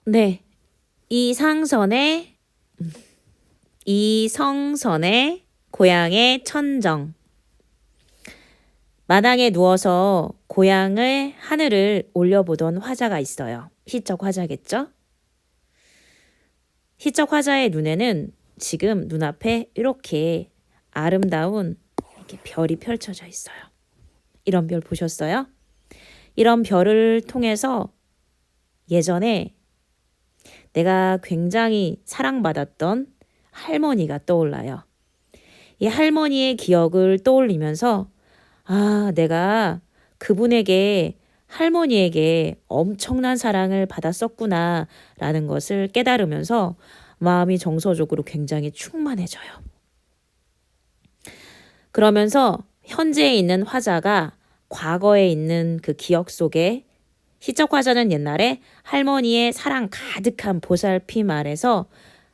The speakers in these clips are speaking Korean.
네. 이상선의 이성선의 고향의 천정. 마당에 누워서 고향을 하늘을 올려보던 화자가 있어요. 시적 화자겠죠? 시적 화자의 눈에는 지금 눈앞에 이렇게 아름다운 이렇게 별이 펼쳐져 있어요. 이런 별 보셨어요? 이런 별을 통해서 예전에 내가 굉장히 사랑받았던 할머니가 떠올라요. 이 할머니의 기억을 떠올리면서 내가 그분에게 할머니에게 엄청난 사랑을 받았었구나 라는 것을 깨달으면서 마음이 정서적으로 굉장히 충만해져요. 그러면서 현재에 있는 화자가 과거에 있는 그 기억 속에 시적 화자는 옛날에 할머니의 사랑 가득한 보살핌 아래서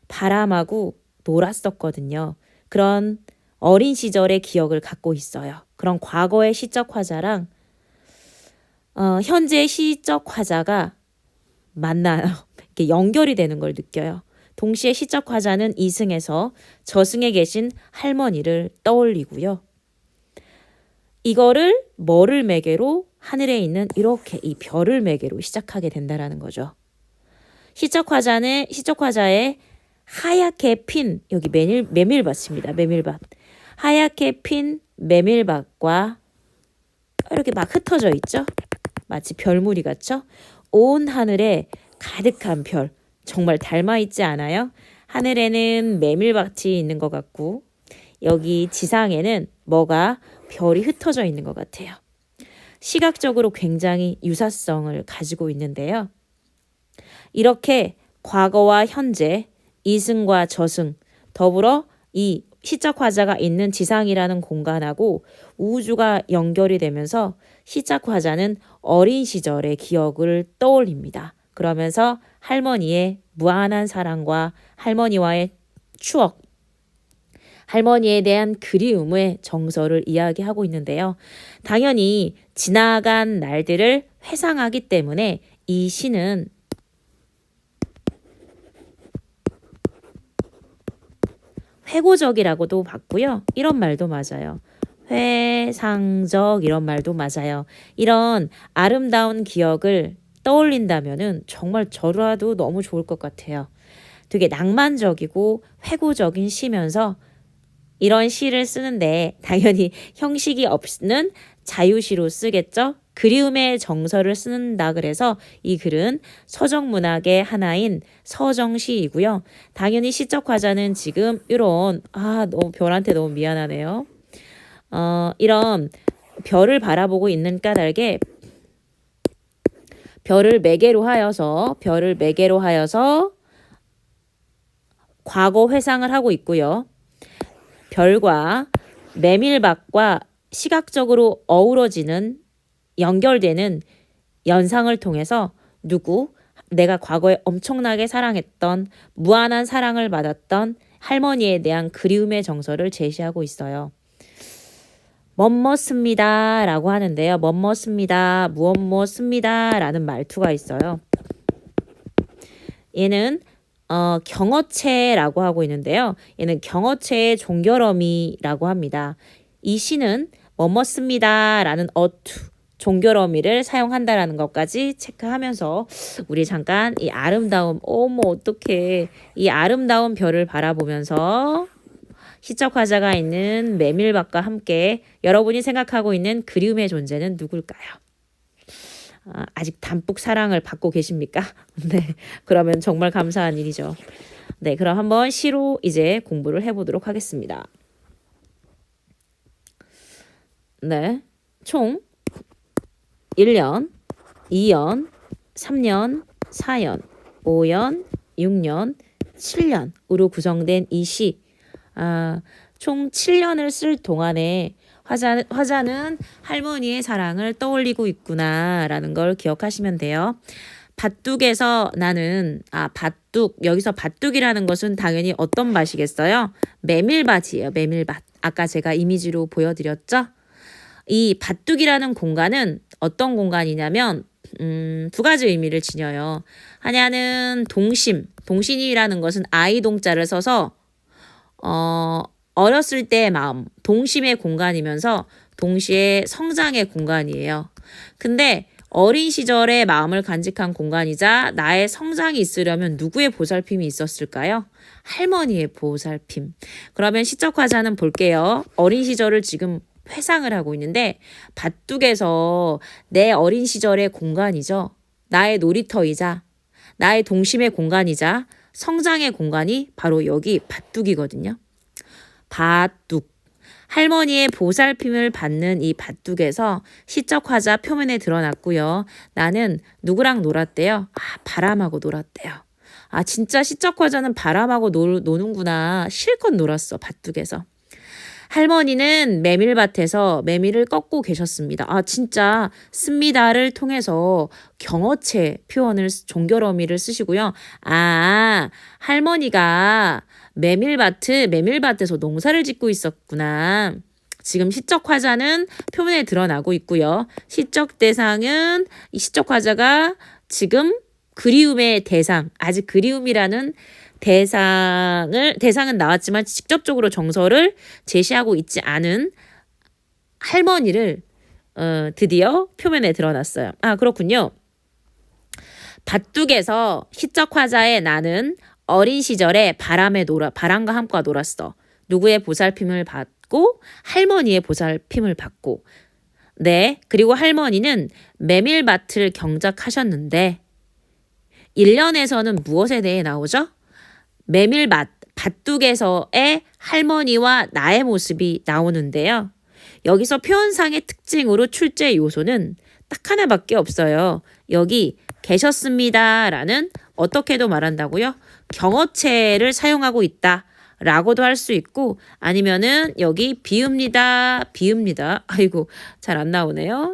바람하고 놀았었거든요. 그런 어린 시절의 기억을 갖고 있어요. 그런 과거의 시적 화자랑 현재의 시적 화자가 만나요. 이렇게 연결이 되는 걸 느껴요. 동시에 시적 화자는 이승에서 저승에 계신 할머니를 떠올리고요. 이거를 뭐를 매개로 하늘에 있는 이렇게 이 별을 매개로 시작하게 된다라는 거죠. 시적 화자의 하얗게 핀 여기 메밀밭입니다. 메밀밭. 하얗게 핀 메밀밭과 이렇게 막 흩어져 있죠. 마치 별무리 같죠. 온 하늘에 가득한 별. 정말 닮아 있지 않아요? 하늘에는 메밀밭이 있는 것 같고 여기 지상에는 뭐가 별이 흩어져 있는 것 같아요. 시각적으로 굉장히 유사성을 가지고 있는데요. 이렇게 과거와 현재, 이승과 저승, 더불어 이 시적 화자가 있는 지상이라는 공간하고 우주가 연결이 되면서 시적 화자는 어린 시절의 기억을 떠올립니다. 그러면서 할머니의 무한한 사랑과 할머니와의 추억, 할머니에 대한 그리움의 정서를 이야기하고 있는데요. 당연히 지나간 날들을 회상하기 때문에 이 시는 회고적이라고도 봤고요. 이런 말도 맞아요. 회상적 이런 말도 맞아요. 이런 아름다운 기억을 떠올린다면은 정말 저라도 너무 좋을 것 같아요. 되게 낭만적이고 회고적인 시면서 이런 시를 쓰는데 당연히 형식이 없는 자유시로 쓰겠죠. 그리움의 정서를 쓴다 그래서 이 글은 서정문학의 하나인 서정시이고요. 당연히 시적 화자는 지금 이런 너무 별한테 너무 미안하네요. 이런 별을 바라보고 있는 까닭에 별을 매개로 하여서 과거 회상을 하고 있고요. 별과 메밀밭과 시각적으로 어우러지는 연결되는 연상을 통해서 내가 과거에 엄청나게 사랑했던 무한한 사랑을 받았던 할머니에 대한 그리움의 정서를 제시하고 있어요. 멋멋습니다 라고 하는데요. 멋멋습니다, 무엇뭇습니다 라는 말투가 있어요. 얘는 경어체라고 하고 있는데요. 얘는 경어체의 종결어미라고 합니다. 이 시는 멋멋습니다 라는 종결어미를 사용한다라는 것까지 체크하면서 우리 잠깐 이 아름다움, 어떡해. 이 아름다운 별을 바라보면서 시적 화자가 있는 메밀밭과 함께 여러분이 생각하고 있는 그리움의 존재는 누굴까요? 아직 담뿍 사랑을 받고 계십니까? 네, 그러면 정말 감사한 일이죠. 네, 그럼 한번 시로 이제 공부를 해보도록 하겠습니다. 네, 총 1년, 2년, 3년, 4년, 5년, 6년, 7년으로 구성된 이 시. 총 7년을 쓸 동안에 화자는 할머니의 사랑을 떠올리고 있구나라는 걸 기억하시면 돼요. 밭둑에서 나는 밭둑, 여기서 밭둑이라는 것은 당연히 어떤 밭이겠어요? 메밀밭이에요. 메밀밭. 아까 제가 이미지로 보여드렸죠? 이 밭둑이라는 공간은 어떤 공간이냐면 두 가지 의미를 지녀요. 하나는 동심, 동심이라는 것은 아이 동자를 써서 어렸을 때의 마음, 동심의 공간이면서 동시에 성장의 공간이에요. 근데 어린 시절의 마음을 간직한 공간이자 나의 성장이 있으려면 누구의 보살핌이 있었을까요? 할머니의 보살핌. 그러면 시적 화자는 볼게요. 어린 시절을 지금 회상을 하고 있는데 밭둑에서 내 어린 시절의 공간이죠. 나의 놀이터이자 나의 동심의 공간이자 성장의 공간이 바로 여기 밭둑이거든요. 밭둑. 할머니의 보살핌을 받는 이 밭둑에서 시적 화자 표면에 드러났고요. 나는 누구랑 놀았대요? 바람하고 놀았대요. 진짜 시적 화자는 바람하고 노는구나. 실컷 놀았어, 밭둑에서. 할머니는 메밀밭에서 메밀을 꺾고 계셨습니다. 진짜 씁니다를 통해서 경어체 표현을 종결어미를 쓰시고요. 할머니가 메밀밭에서 농사를 짓고 있었구나. 지금 시적 화자는 표면에 드러나고 있고요. 시적 대상은 이 시적 화자가 지금 그리움의 대상, 아직 그리움이라는 대상은 나왔지만 직접적으로 정서를 제시하고 있지 않은 할머니를 드디어 표면에 드러났어요. 그렇군요. 밭둑에서 시적 화자의 나는 어린 시절에 바람과 함께 놀았어. 누구의 보살핌을 받고 할머니의 보살핌을 받고. 네, 그리고 할머니는 메밀밭을 경작하셨는데 1년에서는 무엇에 대해 나오죠? 메밀밭, 밭둑에서의 할머니와 나의 모습이 나오는데요. 여기서 표현상의 특징으로 출제 요소는 딱 하나밖에 없어요. 여기 계셨습니다라는 어떻게도 말한다고요? 경어체를 사용하고 있다 라고도 할 수 있고 아니면은 여기 비읍니다. 아이고 잘 안 나오네요.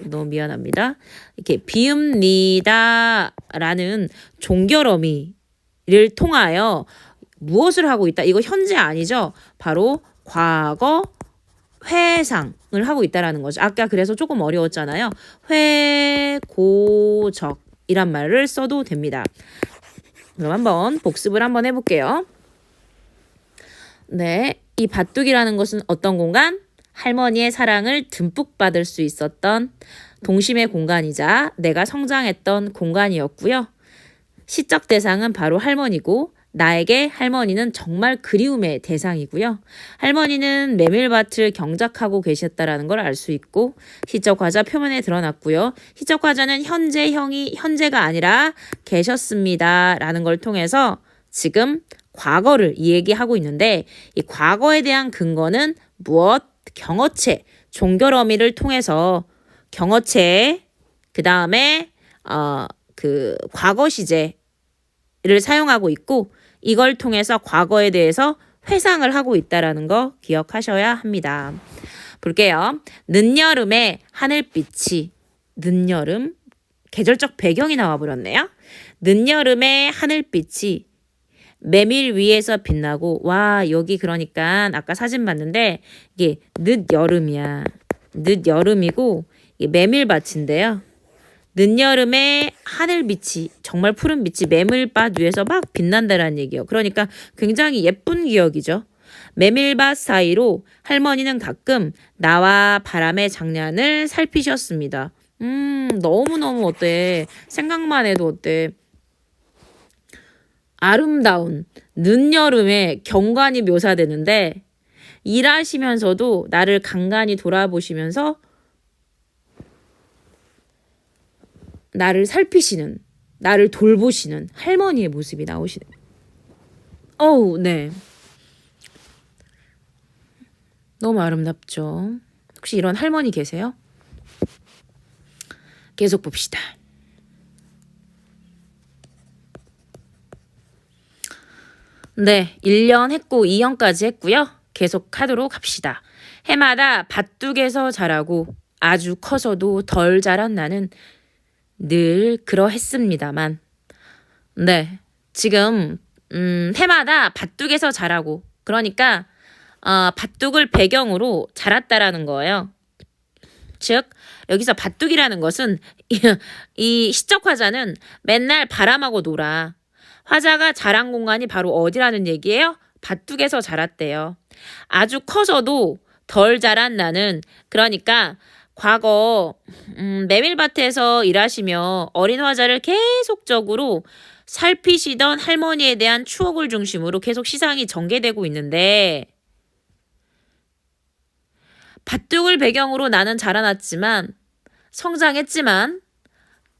너무 미안합니다. 이렇게 비읍니다 라는 종결어미를 통하여 무엇을 하고 있다? 이거 현재 아니죠? 바로 과거 회상을 하고 있다라는 거죠. 아까 그래서 조금 어려웠잖아요. 회고적이란 말을 써도 됩니다. 그럼 한번 복습을 한번 해볼게요. 네, 이 밭둑이라는 것은 어떤 공간? 할머니의 사랑을 듬뿍 받을 수 있었던 동심의 공간이자 내가 성장했던 공간이었고요. 시적 대상은 바로 할머니고 나에게 할머니는 정말 그리움의 대상이고요. 할머니는 메밀밭을 경작하고 계셨다라는 걸 알 수 있고 시적 화자 표면에 드러났고요. 시적 화자는 현재가 아니라 계셨습니다라는 걸 통해서 지금 과거를 얘기하고 있는데 이 과거에 대한 근거는 무엇? 경어체, 종결어미를 통해서 경어체 그 다음에 과거 시제를 사용하고 있고 이걸 통해서 과거에 대해서 회상을 하고 있다라는 거 기억하셔야 합니다. 볼게요. 늦여름에 하늘빛이 늦여름 계절적 배경이 나와버렸네요. 늦여름에 하늘빛이 메밀 위에서 빛나고 여기 그러니까 아까 사진 봤는데 이게 늦여름이야. 늦여름이고 이게 메밀밭인데요. 늦여름에 하늘빛이 정말 푸른 빛이 메밀밭 위에서 막 빛난다라는 얘기예요. 그러니까 굉장히 예쁜 기억이죠. 메밀밭 사이로 할머니는 가끔 나와 바람의 장난을 살피셨습니다. 너무너무 어때? 생각만 해도 어때? 아름다운 늦여름의 경관이 묘사되는데 일하시면서도 나를 간간히 돌아보시면서 나를 살피시는, 나를 돌보시는 할머니의 모습이 나오시네요. 네. 너무 아름답죠. 혹시 이런 할머니 계세요? 계속 봅시다. 네, 1년 했고 2년까지 했고요. 계속 하도록 합시다. 해마다 밭둑에서 자라고 아주 커서도 덜 자란 나는 늘 그러했습니다만 네, 지금 해마다 밭둑에서 자라고 그러니까 밭둑을 배경으로 자랐다라는 거예요. 즉 여기서 밭둑이라는 것은 이 시적 화자는 맨날 바람하고 놀아. 화자가 자란 공간이 바로 어디라는 얘기예요? 밭둑에서 자랐대요. 아주 커서도 덜 자란 나는, 그러니까 과거 메밀밭에서 일하시며 어린 화자를 계속적으로 살피시던 할머니에 대한 추억을 중심으로 계속 시상이 전개되고 있는데, 밭둑을 배경으로 나는 자라났지만 성장했지만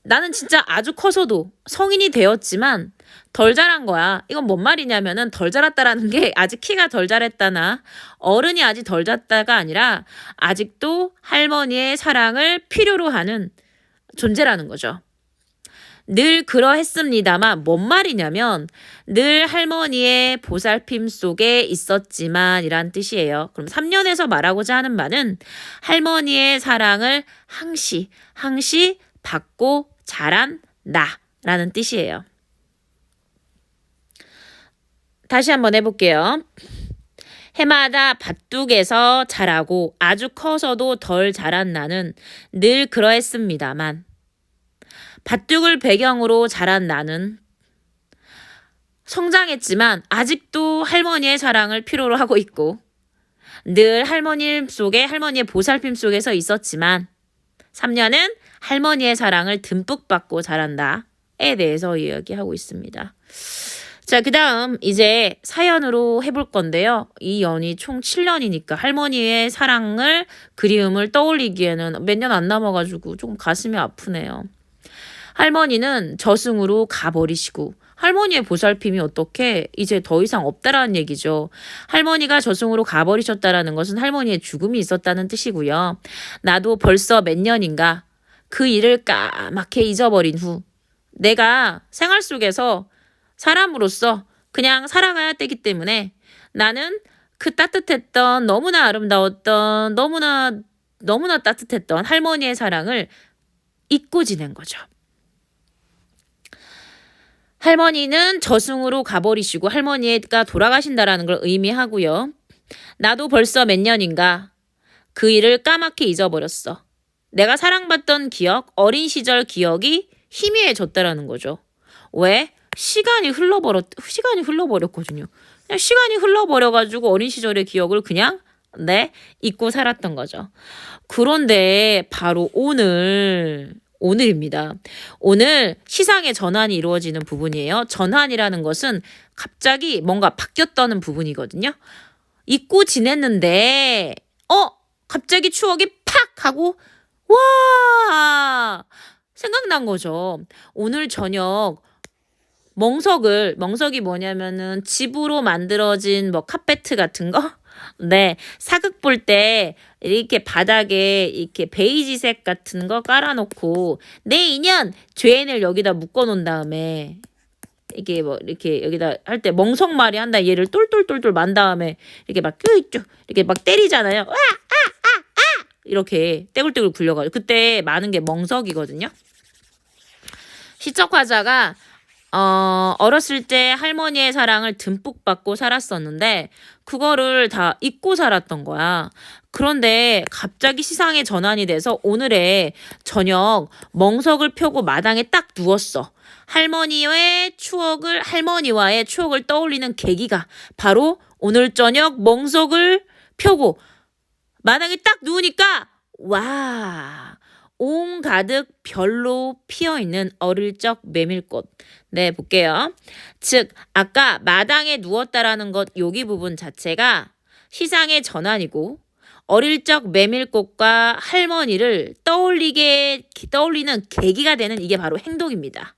나는 진짜 아주 커서도 성인이 되었지만 덜 자란 거야. 이건 뭔 말이냐면은 덜 자랐다라는 게 아직 키가 덜 자랐다나 어른이 아직 덜 잤다가 아니라 아직도 할머니의 사랑을 필요로 하는 존재라는 거죠. 늘 그러했습니다만 뭔 말이냐면 늘 할머니의 보살핌 속에 있었지만 이란 뜻이에요. 그럼 3년에서 말하고자 하는 말은 할머니의 사랑을 항시 받고 자란 나라는 뜻이에요. 다시 한번 해볼게요. 해마다 밭둑에서 자라고 아주 커서도 덜 자란 나는 늘 그러했습니다만 밭둑을 배경으로 자란 나는 성장했지만 아직도 할머니의 사랑을 필요로 하고 있고 늘 할머니의 보살핌 속에서 있었지만 3년은 할머니의 사랑을 듬뿍 받고 자란다에 대해서 이야기하고 있습니다. 자, 그 다음 이제 사연으로 해볼 건데요. 이 연이 총 7년이니까 할머니의 사랑을, 그리움을 떠올리기에는 몇 년 안 남아가지고 조금 가슴이 아프네요. 할머니는 저승으로 가버리시고 할머니의 보살핌이 어떻게 이제 더 이상 없다라는 얘기죠. 할머니가 저승으로 가버리셨다라는 것은 할머니의 죽음이 있었다는 뜻이고요. 나도 벌써 몇 년인가 그 일을 까맣게 잊어버린 후 내가 생활 속에서 사람으로서 그냥 살아가야 되기 때문에 나는 그 따뜻했던, 너무나 아름다웠던, 너무나 따뜻했던 할머니의 사랑을 잊고 지낸 거죠. 할머니는 저승으로 가버리시고 할머니가 돌아가신다라는 걸 의미하고요. 나도 벌써 몇 년인가 그 일을 까맣게 잊어버렸어. 내가 사랑받던 기억, 어린 시절 기억이 희미해졌다라는 거죠. 왜? 시간이 흘러버렸거든요. 그냥 시간이 흘러버려가지고 어린 시절의 기억을 그냥 잊고 살았던 거죠. 그런데 바로 오늘입니다. 오늘 시상의 전환이 이루어지는 부분이에요. 전환이라는 것은 갑자기 뭔가 바뀌었다는 부분이거든요. 잊고 지냈는데 갑자기 추억이 팍 하고 와 생각난 거죠. 오늘 저녁 멍석이 뭐냐면은 집으로 만들어진 카페트 같은 거? 네, 사극 볼 때 이렇게 바닥에 이렇게 베이지색 같은 거 깔아놓고 내 인연 죄인을 여기다 묶어놓은 다음에 이게 이렇게 여기다 할 때 멍석말이 한다 얘를 똘똘똘똘 만 다음에 이렇게 막 쭈쭈 이렇게 막 때리잖아요. 이렇게 떼굴떼굴 굴려가지고 그때 많은 게 멍석이거든요. 시적 화자가 어렸을 때 할머니의 사랑을 듬뿍 받고 살았었는데 그거를 다 잊고 살았던 거야. 그런데 갑자기 시상의 전환이 돼서 오늘의 저녁 멍석을 펴고 마당에 딱 누웠어. 할머니와의 추억을 떠올리는 계기가 바로 오늘 저녁 멍석을 펴고 마당에 딱 누우니까 와, 온 가득 별로 피어있는 어릴 적 메밀꽃. 네, 볼게요. 즉 아까 마당에 누웠다라는 것 여기 부분 자체가 시상의 전환이고 어릴 적 메밀꽃과 할머니를 떠올리는 계기가 되는 이게 바로 행동입니다.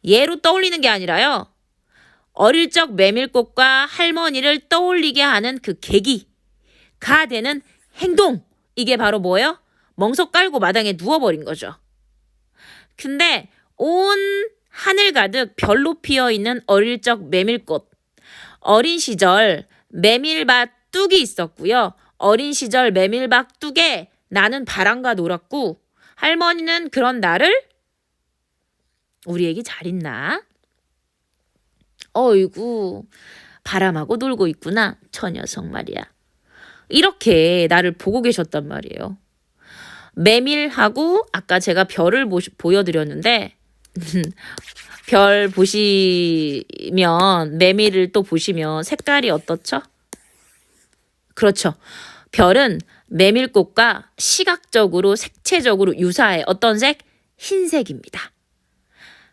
예로 떠올리는 게 아니라요. 어릴 적 메밀꽃과 할머니를 떠올리게 하는 그 계기가 되는 행동. 이게 바로 뭐예요? 멍석 깔고 마당에 누워버린 거죠. 근데 온 하늘 가득 별로 피어있는 어릴 적 메밀꽃. 어린 시절 메밀밭 뚝이 있었고요. 어린 시절 메밀밭 뚝에 나는 바람과 놀았고 할머니는 그런 나를 우리 애기 잘 있나? 어이구 바람하고 놀고 있구나. 저 녀석 말이야. 이렇게 나를 보고 계셨단 말이에요. 메밀하고 아까 제가 별을 보여드렸는데 별 보시면 메밀을 또 보시면 색깔이 어떻죠? 그렇죠. 별은 메밀꽃과 시각적으로 색채적으로 유사해. 어떤 색? 흰색입니다.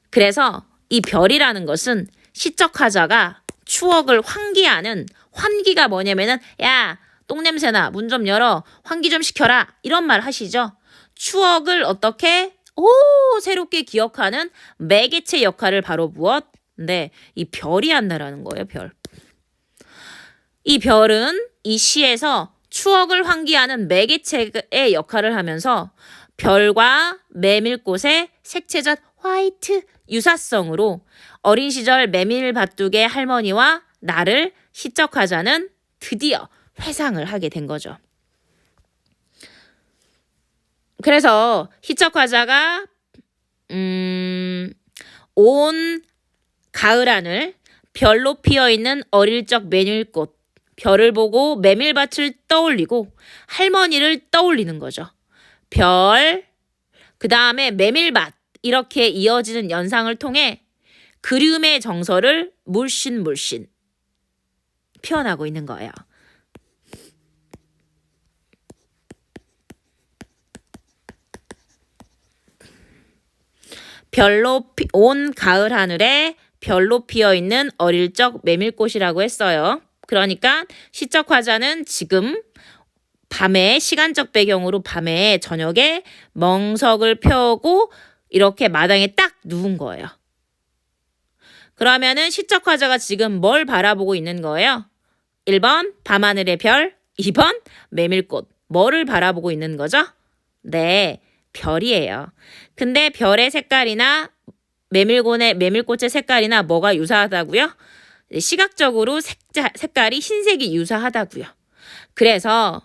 그래서 이 별이라는 것은 시적 화자가 추억을 환기하는, 환기가 뭐냐면은 야 똥냄새나 문 좀 열어 환기 좀 시켜라 이런 말 하시죠. 추억을 어떻게 새롭게 기억하는 매개체 역할을 바로 무엇? 네, 이 별이 한다라는 거예요. 별. 이 별은 이 시에서 추억을 환기하는 매개체의 역할을 하면서 별과 메밀꽃의 색채적 화이트 유사성으로 어린 시절 메밀밭둑의 할머니와 나를 시적 화자는 드디어 회상을 하게 된 거죠. 그래서 시적 화자가 온 가을 하늘 별로 피어있는 어릴 적 메밀꽃, 별을 보고 메밀밭을 떠올리고 할머니를 떠올리는 거죠. 별, 그 다음에 메밀밭 이렇게 이어지는 연상을 통해 그리움의 정서를 물씬 표현하고 있는 거예요. 온 가을 하늘에 별로 피어있는 어릴 적 메밀꽃이라고 했어요. 그러니까 시적 화자는 지금 밤에 시간적 배경으로 밤에 저녁에 멍석을 펴고 이렇게 마당에 딱 누운 거예요. 그러면은 시적 화자가 지금 뭘 바라보고 있는 거예요? 1번 밤하늘의 별, 2번 메밀꽃. 뭐를 바라보고 있는 거죠? 네, 별이에요. 근데 별의 색깔이나 메밀꽃의 색깔이나 뭐가 유사하다고요? 시각적으로 색깔이 흰색이 유사하다고요. 그래서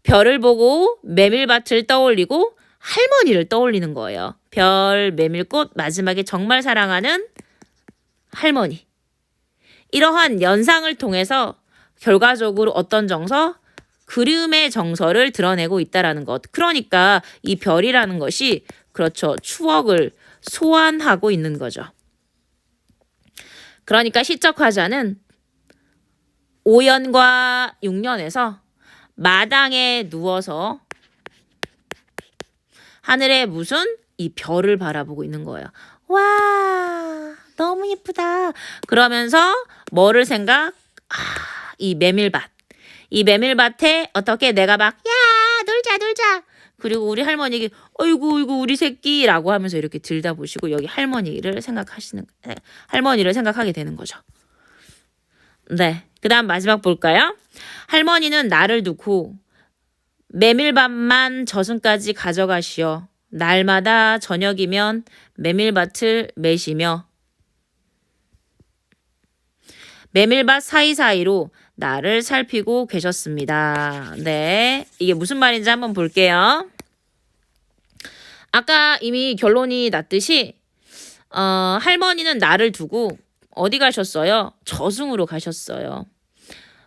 별을 보고 메밀밭을 떠올리고 할머니를 떠올리는 거예요. 별, 메밀꽃, 마지막에 정말 사랑하는 할머니. 이러한 연상을 통해서 결과적으로 어떤 정서? 그리움의 정서를 드러내고 있다라는 것. 그러니까 이 별이라는 것이 그렇죠. 추억을 소환하고 있는 거죠. 그러니까 시적 화자는 5년과 6년에서 마당에 누워서 하늘에 무슨 이 별을 바라보고 있는 거예요. 와, 너무 예쁘다. 그러면서 뭐를 생각? 이 메밀밭. 이 메밀밭에 어떻게 내가 막 야, 놀자. 그리고 우리 할머니에게 어이구 우리 새끼라고 하면서 이렇게 들다 보시고 여기 할머니를 생각하게 되는 거죠. 네. 그다음 마지막 볼까요? 할머니는 나를 두고 메밀밭만 저승까지 가져가시어 날마다 저녁이면 메밀밭을 매시며 메밀밭 사이사이로 나를 살피고 계셨습니다. 네, 이게 무슨 말인지 한번 볼게요. 아까 이미 결론이 났듯이 할머니는 나를 두고 어디 가셨어요? 저승으로 가셨어요.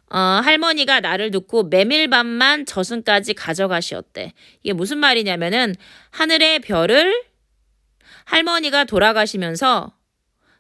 할머니가 나를 두고 메밀밭만 저승까지 가져가시었대. 이게 무슨 말이냐면은 하늘의 별을 할머니가 돌아가시면서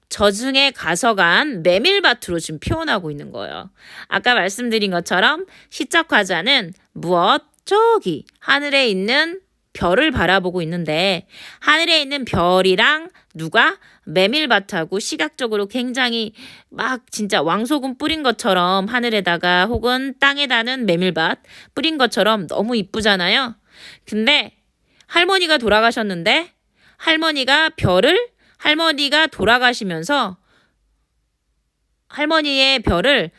저승에 가서간 메밀밭으로 지금 표현하고 있는 거예요. 아까 말씀드린 것처럼 시적 화자는 무엇? 저기 하늘에 있는 별을 바라보고 있는데 하늘에 있는 별이랑 누가? 메밀밭하고 시각적으로 굉장히 막 진짜 왕소금 뿌린 것처럼 하늘에다가 혹은 땅에다는 메밀밭 뿌린 것처럼 너무 이쁘잖아요. 근데 할머니가 돌아가셨는데 할머니가 돌아가시면서 할머니의 별을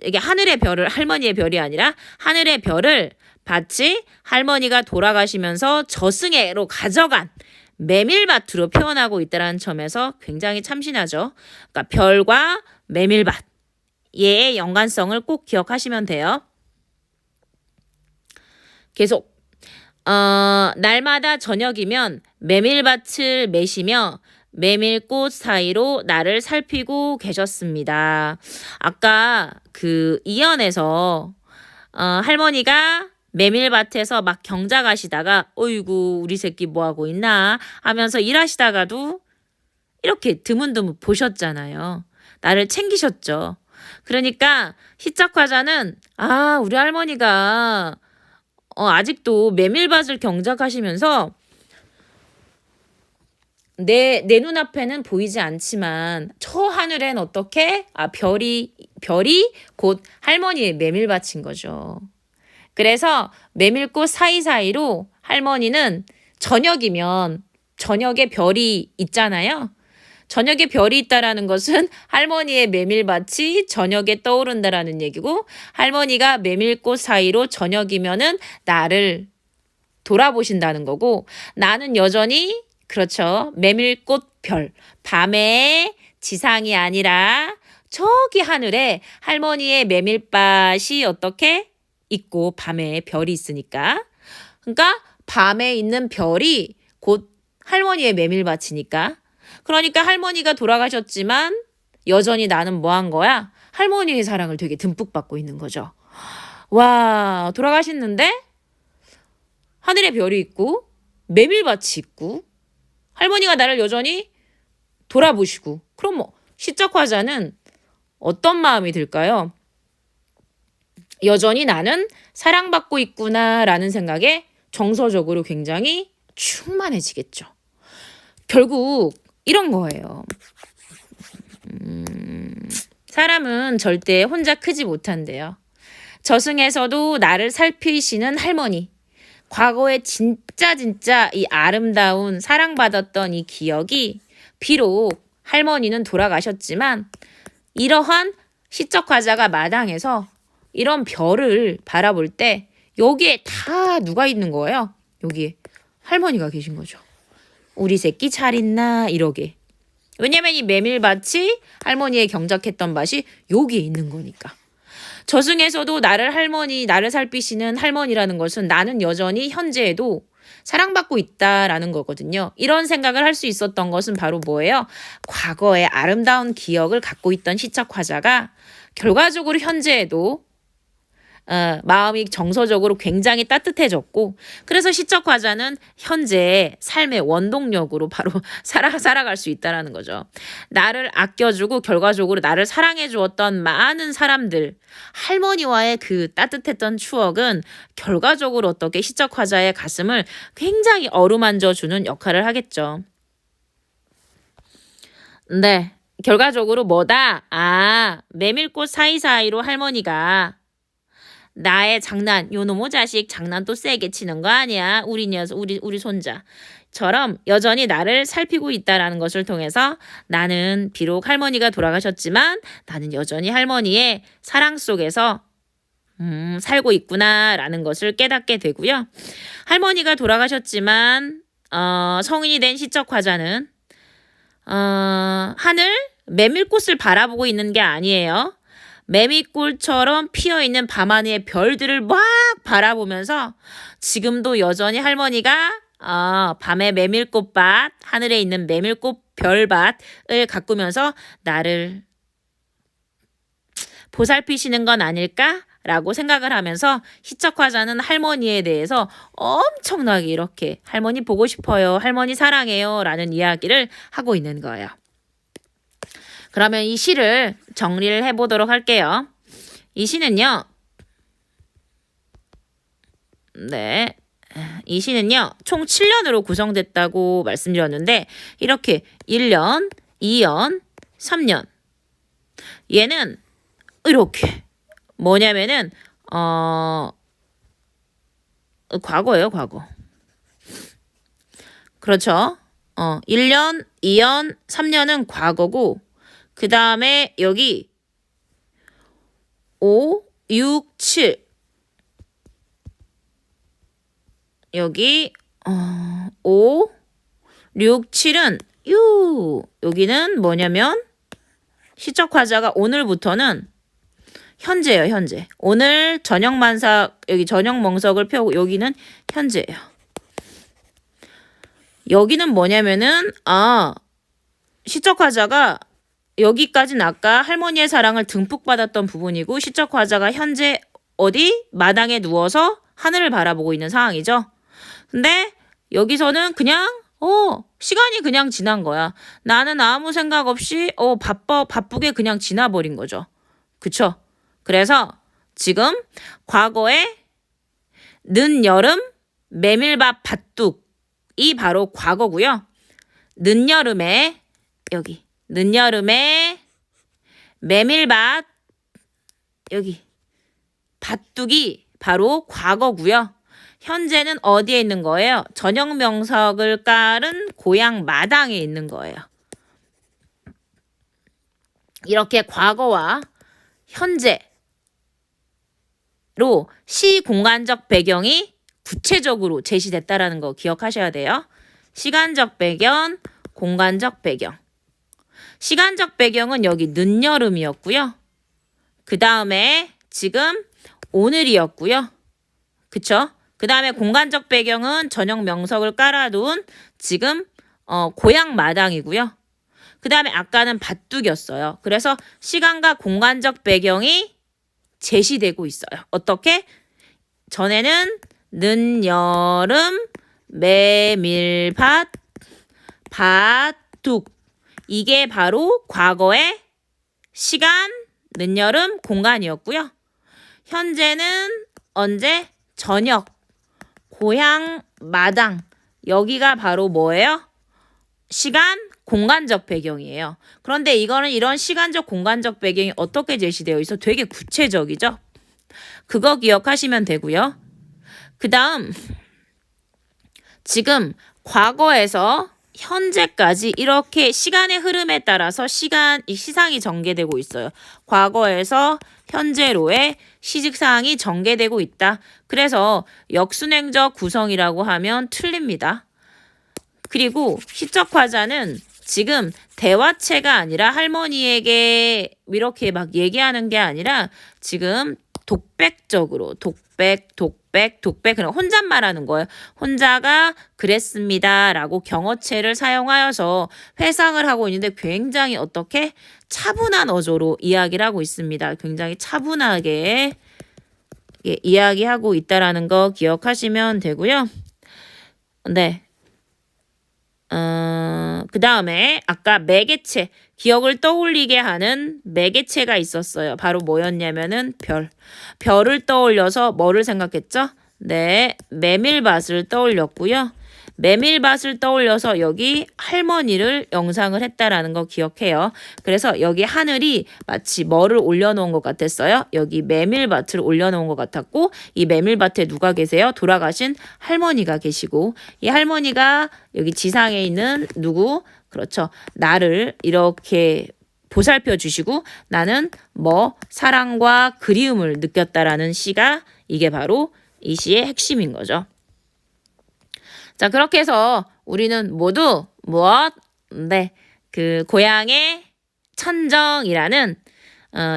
이게 하늘의 별을 할머니의 별이 아니라 하늘의 별을 밭이 할머니가 돌아가시면서 저승으로 가져간 메밀밭으로 표현하고 있다는 점에서 굉장히 참신하죠. 그러니까 별과 메밀밭 얘의 연관성을 꼭 기억하시면 돼요. 계속 날마다 저녁이면 메밀밭을 매시며 메밀꽃 사이로 나를 살피고 계셨습니다. 아까 그 이연에서 할머니가 메밀밭에서 막 경작하시다가 어이구 우리 새끼 뭐하고 있나 하면서 일하시다가도 이렇게 드문드문 보셨잖아요. 나를 챙기셨죠. 그러니까 시적화자는 우리 할머니가 아직도 메밀밭을 경작하시면서 내 눈앞에는 보이지 않지만 저 하늘엔 어떻게? 별이 곧 할머니의 메밀밭인 거죠. 그래서 메밀꽃 사이사이로 할머니는 저녁이면 저녁에 별이 있잖아요. 저녁에 별이 있다라는 것은 할머니의 메밀밭이 저녁에 떠오른다라는 얘기고 할머니가 메밀꽃 사이로 저녁이면은 나를 돌아보신다는 거고 나는 여전히 그렇죠. 메밀꽃 별. 밤에 지상이 아니라 저기 하늘에 할머니의 메밀밭이 어떻게 있고 밤에 별이 있으니까. 그러니까 밤에 있는 별이 곧 할머니의 메밀밭이니까. 그러니까 할머니가 돌아가셨지만 여전히 나는 뭐 한 거야? 할머니의 사랑을 되게 듬뿍 받고 있는 거죠. 와, 돌아가셨는데 하늘에 별이 있고 메밀밭이 있고 할머니가 나를 여전히 돌아보시고 그럼 뭐 시적화자는 어떤 마음이 들까요? 여전히 나는 사랑받고 있구나라는 생각에 정서적으로 굉장히 충만해지겠죠. 결국 이런 거예요. 사람은 절대 혼자 크지 못한대요. 저승에서도 나를 살피시는 할머니. 과거에 진짜 이 아름다운 사랑받았던 이 기억이 비록 할머니는 돌아가셨지만 이러한 시적화자가 마당에서 이런 별을 바라볼 때 여기에 다 누가 있는 거예요? 여기에 할머니가 계신 거죠. 우리 새끼 잘 있나 이러게. 왜냐면 이 메밀밭이 할머니의 경작했던 밭이 여기에 있는 거니까. 저승에서도 나를 살피시는 할머니라는 것은 나는 여전히 현재에도 사랑받고 있다라는 거거든요. 이런 생각을 할 수 있었던 것은 바로 뭐예요? 과거의 아름다운 기억을 갖고 있던 시적화자가 결과적으로 현재에도 마음이 정서적으로 굉장히 따뜻해졌고 그래서 시적화자는 현재 삶의 원동력으로 바로 살아갈 수 있다는 거죠. 나를 아껴주고 결과적으로 나를 사랑해 주었던 많은 사람들 할머니와의 그 따뜻했던 추억은 결과적으로 어떻게 시적화자의 가슴을 굉장히 어루만져 주는 역할을 하겠죠. 네, 결과적으로 뭐다? 메밀꽃 사이사이로 할머니가 나의 장난, 요놈의 자식 장난 또 세게 치는 거 아니야? 우리 녀석, 우리 손자처럼 여전히 나를 살피고 있다라는 것을 통해서 나는 비록 할머니가 돌아가셨지만 나는 여전히 할머니의 사랑 속에서 살고 있구나라는 것을 깨닫게 되고요. 할머니가 돌아가셨지만 성인이 된 시적화자는 하늘 메밀꽃을 바라보고 있는 게 아니에요. 메밀꽃처럼 피어있는 밤하늘의 별들을 막 바라보면서 지금도 여전히 할머니가 밤의 메밀꽃밭, 하늘에 있는 메밀꽃 별밭을 가꾸면서 나를 보살피시는 건 아닐까라고 생각을 하면서 시적화자는 할머니에 대해서 엄청나게 이렇게 할머니 보고 싶어요, 할머니 사랑해요 라는 이야기를 하고 있는 거예요. 그러면 이 시를 정리를 해보도록 할게요. 이 시는요. 네. 이 시는요. 총 7년으로 구성됐다고 말씀드렸는데 이렇게 1년, 2년, 3년. 얘는 이렇게 뭐냐면은 과거예요, 과거. 그렇죠. 1년, 2년, 3년은 과거고 그 다음에 여기 5, 6, 7 여기 5, 6, 7은 여기는 뭐냐면 시적화자가 오늘부터는 현재예요, 현재. 오늘 저녁만삭 여기 저녁멍석을 펴고 여기는 현재예요. 여기는 뭐냐면은 시적화자가 여기까지는 아까 할머니의 사랑을 듬뿍 받았던 부분이고 시적화자가 현재 어디? 마당에 누워서 하늘을 바라보고 있는 상황이죠. 근데 여기서는 그냥 시간이 그냥 지난 거야. 나는 아무 생각 없이 바쁘게 그냥 지나버린 거죠. 그쵸? 그래서 지금 과거에 늦여름 메밀밥 밭둑이 바로 과거고요. 늦여름에 여기 늦여름에 메밀밭 여기 밭둑이 바로 과거고요. 현재는 어디에 있는 거예요? 전형 명석을 깔은 고향 마당에 있는 거예요. 이렇게 과거와 현재로 시 공간적 배경이 구체적으로 제시됐다라는 거 기억하셔야 돼요. 시간적 배경, 공간적 배경. 시간적 배경은 여기 늦여름이었고요. 그 다음에 지금 오늘이었고요. 그쵸? 그 다음에 공간적 배경은 전형 명석을 깔아둔 지금 고향 마당이고요. 그 다음에 아까는 밭둑이었어요. 그래서 시간과 공간적 배경이 제시되고 있어요. 어떻게? 전에는 늦여름 메밀밭 밭둑 이게 바로 과거의 시간, 늦여름, 공간이었고요. 현재는 언제? 저녁, 고향, 마당. 여기가 바로 뭐예요? 시간, 공간적 배경이에요. 그런데 이거는 이런 시간적, 공간적 배경이 어떻게 제시되어 있어? 되게 구체적이죠? 그거 기억하시면 되고요. 그 다음 지금 과거에서 현재까지 이렇게 시간의 흐름에 따라서 시상이 전개되고 있어요. 과거에서 현재로의 시직사항이 전개되고 있다. 그래서 역순행적 구성이라고 하면 틀립니다. 그리고 시적화자는 지금 대화체가 아니라 할머니에게 이렇게 막 얘기하는 게 아니라 지금 독백적으로 독백 그냥 혼잣말하는 거예요. 혼자가 그랬습니다라고 경어체를 사용하여서 회상을 하고 있는데 굉장히 어떻게 차분한 어조로 이야기를 하고 있습니다. 굉장히 차분하게 이야기하고 있다라는 거 기억하시면 되고요. 네. 그 다음에 아까 매개체, 기억을 떠올리게 하는 매개체가 있었어요. 바로 뭐였냐면은 별을 떠올려서 뭐를 생각했죠? 네, 메밀밭을 떠올렸고요. 메밀밭을 떠올려서 여기 할머니를 영상을 했다라는 거 기억해요. 그래서 여기 하늘이 마치 뭐를 올려놓은 것 같았어요. 여기 메밀밭을 올려놓은 것 같았고 이 메밀밭에 누가 계세요? 돌아가신 할머니가 계시고 이 할머니가 여기 지상에 있는 누구? 그렇죠. 나를 이렇게 보살펴 주시고 나는 사랑과 그리움을 느꼈다라는 시가 이게 바로 이 시의 핵심인 거죠. 자, 그렇게 해서 우리는 모두 무엇? 네, 그 고향의 천정이라는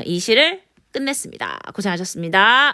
이 시를 끝냈습니다. 고생하셨습니다.